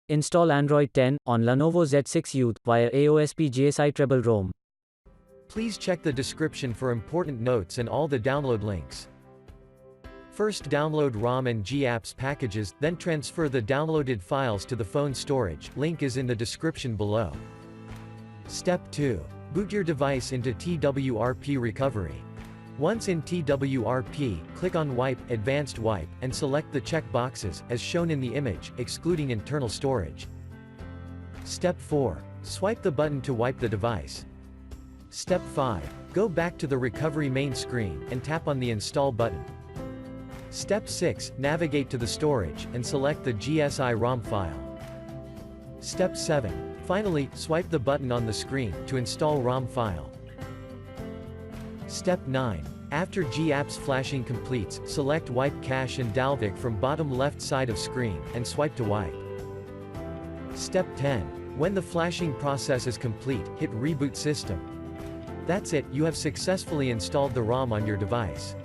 Install Android 10 on Lenovo Z6 Youth via AOSP GSI Treble ROM. Please check the description for important notes and all the download links. First download ROM and GApps packages, then transfer the downloaded files to the phone storage, link is in the description below. Step 2. Boot your device into TWRP recovery. Once in TWRP, click on Wipe, Advanced Wipe, and select the check boxes, as shown in the image, excluding internal storage. Step 4. Swipe the button to wipe the device. Step 5. Go back to the recovery main screen, and tap on the Install button. Step 6. Navigate to the storage, and select the GSI ROM file. Step 7. Finally, swipe the button on the screen, to install ROM file. Step 9. After GApps flashing completes, select Wipe Cache and dalvik from bottom left side of screen, and swipe to wipe. Step 10. When the flashing process is complete, hit Reboot System. That's it, you have successfully installed the ROM on your device.